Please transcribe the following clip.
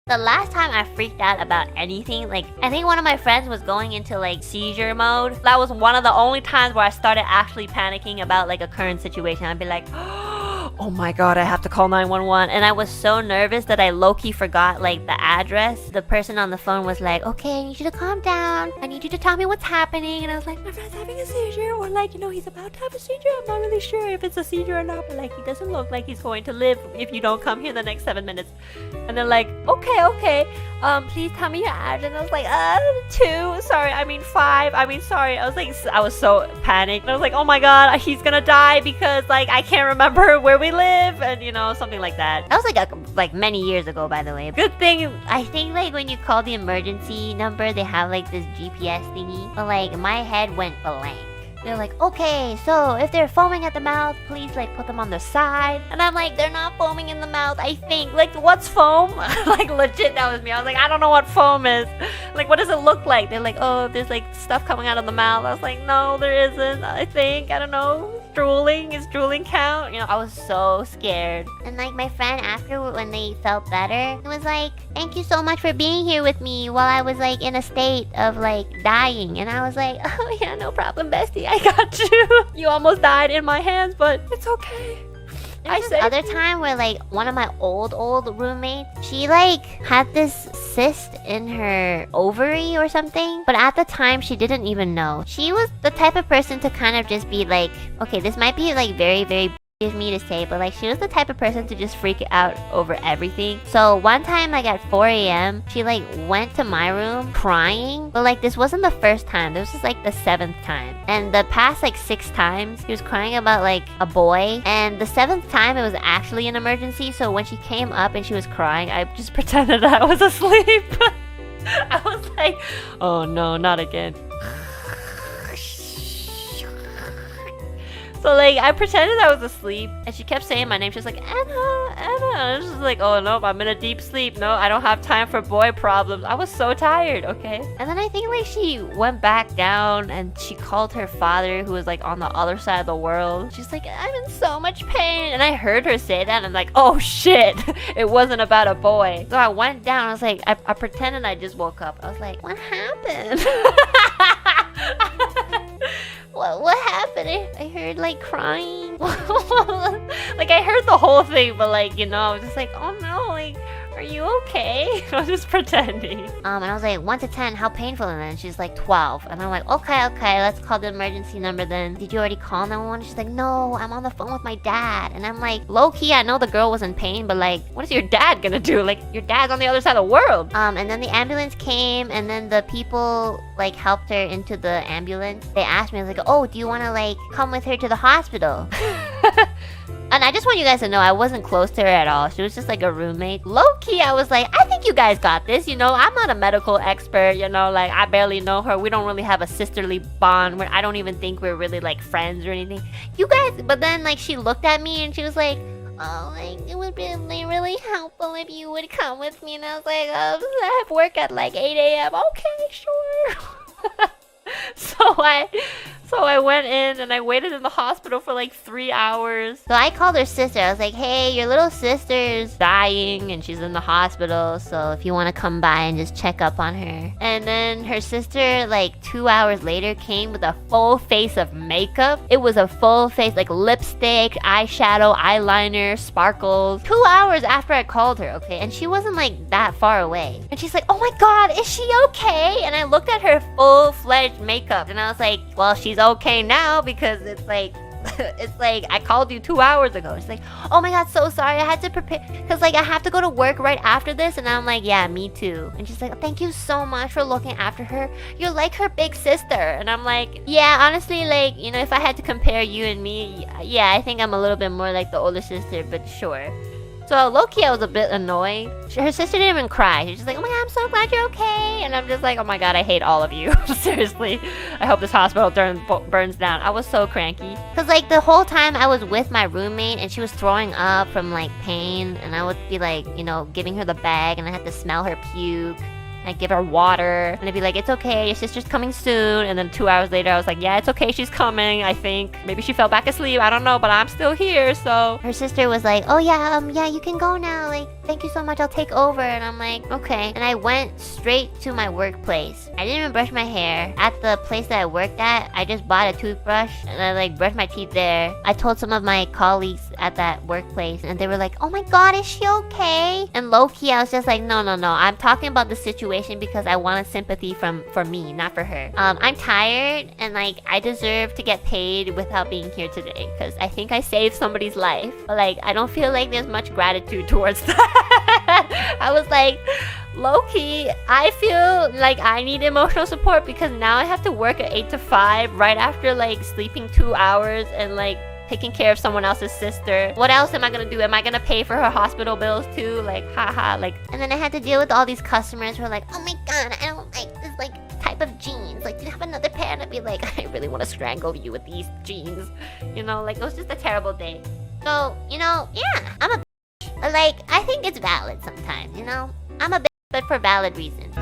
The last time I freaked out about anything, like, I think one of my friends was going into, like, seizure mode. That was one of the only times where I started actually panicking about, like, a current situation. I'd be like, oh my god, I have to call 911. And I was so nervous that I low-key forgot, like, the address. The person on the phone was like, okay, I need you to calm down. I need you to tell me what's happening. And I was like, my friend's having a seizure. Or, like, you know, he's about to have a seizure. I'm not really sure if it's a seizure or not. But, like, he doesn't look like he's going to live if you don't come here in the next 7 minutes. And they're like, okay. Please tell me your address. And I was like, 2. Sorry, I mean 5. I mean, sorry. I was so panicked. And I was like, oh my god, he's gonna die because, like, I can't remember where we live, and you know, something like that. That was like many years ago, by the way. Good thing, I think, like, when you call the emergency number, they have like this GPS thingy. But like, my head went blank. They're like, okay, so if they're foaming at the mouth, please, like, put them on the side. And I'm like, they're not foaming in the mouth, I think. Like, what's foam? Like, legit, that was me. I was like, I don't know what foam is. Like, what does it look like? They're like, oh, there's, like, stuff coming out of the mouth. I was like, no, there isn't. I think, I don't know. Drooling? Is drooling count? You know, I was so scared. And, like, my friend, after, when they felt better, it was like, thank you so much for being here with me while I was, like, in a state of, like, dying. And I was like, oh, yeah, no problem, bestie. I got you. You almost died in my hands, but it's okay. I said other time where, like, one of my old roommates, she, like, had this cyst in her ovary or something, but at the time she didn't even know. She was the type of person to kind of just be like, okay, this might be, like, very, very of me to say, but, like, she was the type of person to just freak out over everything. So one time, like, at 4 a.m, she, like, went to my room crying, but, like, this wasn't the first time. This was, like, the 7th time. And the past, like, 6 times she was crying about, like, a boy, and the 7th time it was actually an emergency. So when she came up and she was crying, I just pretended I was asleep. I was like, oh no, not again. So, like, I pretended I was asleep, and she kept saying my name. She was like, Enna. And I was just like, oh, no, I'm in a deep sleep. No, I don't have time for boy problems. I was so tired, okay? And then I think, like, she went back down, and she called her father, who was, like, on the other side of the world. She's like, I'm in so much pain. And I heard her say that, and I'm like, oh, shit. It wasn't about a boy. So I went down. I was like, I pretended I just woke up. I was like, what happened? What happened? I heard, like, crying. Like, I heard the whole thing, but, like, you know, I was just like, oh no, like, are you okay? I was just pretending. And I was like, 1 to 10, how painful? And then she's like, 12. And I'm like, okay, let's call the emergency number then. Did you already call 911? She's like, no, I'm on the phone with my dad. And I'm like, low-key, I know the girl was in pain, but, like, what is your dad gonna do? Like, your dad's on the other side of the world. And then the ambulance came, and then the people, like, helped her into the ambulance. They asked me, like, oh, do you want to, like, come with her to the hospital? And I just want you guys to know I wasn't close to her at all. She was just like a roommate. Low-key, I was like, I think you guys got this, you know? I'm not a medical expert, you know? Like, I barely know her. We don't really have a sisterly bond. I don't even think we're really, like, friends or anything. You guys... But then, like, she looked at me and she was like, oh, like, it would be really helpful if you would come with me. And I was like, I have work at, like, 8 a.m. Okay, sure. So I went in and I waited in the hospital for like 3 hours. So I called her sister. I was like, hey, your little sister's dying and she's in the hospital. So if you want to come by and just check up on her. And then her sister, like 2 hours later, came with a full face of makeup. It was a full face, like lipstick, eyeshadow, eyeliner, sparkles. 2 hours after I called her, okay? And she wasn't like that far away. And she's like, oh my God, is she okay? And I looked at her full-fledged makeup and I was like, well, she's okay now because it's like I called you 2 hours ago. She's like, oh my God, so sorry, I had to prepare because like I have to go to work right after this. And I'm like, yeah, me too. And she's like, thank you so much for looking after her. You're like her big sister. And I'm like, yeah, honestly, like, you know, if I had to compare you and me, yeah, I think I'm a little bit more like the older sister, but sure. So low-key, I was a bit annoyed. Her sister didn't even cry. She's just like, oh my God, I'm so glad you're okay. And I'm just like, oh my God, I hate all of you. Seriously. I hope this hospital burns down. I was so cranky. Because like the whole time I was with my roommate and she was throwing up from like pain. And I would be like, you know, giving her the bag and I had to smell her puke. I'd give her water, and I'd be like, it's okay, your sister's coming soon. And then 2 hours later, I was like, yeah, it's okay, she's coming, I think. Maybe she fell back asleep, I don't know, but I'm still here, so. Her sister was like, oh yeah, you can go now, like, thank you so much, I'll take over. And I'm like, okay. And I went straight to my workplace. I didn't even brush my hair. At the place that I worked at, I just bought a toothbrush, and I like brushed my teeth there. I told some of my colleagues at that workplace, and they were like, oh my god, is she okay? And low-key, I was just like, no, I'm talking about the situation because I wanted sympathy for me, not for her. I'm tired, and like, I deserve to get paid without being here today, because I think I saved somebody's life. But like, I don't feel like there's much gratitude towards that. I was like, low-key, I feel like I need emotional support because now I have to work at 8 to 5 right after like sleeping 2 hours and like taking care of someone else's sister. What else am I gonna do? Am I gonna pay for her hospital bills too? Like, haha, like. And then I had to deal with all these customers who are like, oh my god, I don't like this like type of jeans. Like, do you have another pair? And I'd be like, I really want to strangle you with these jeans. You know, like, it was just a terrible day. So, you know, yeah, I'm a bitch. But like, I think it's valid sometimes, you know? I'm a bitch, but for valid reasons.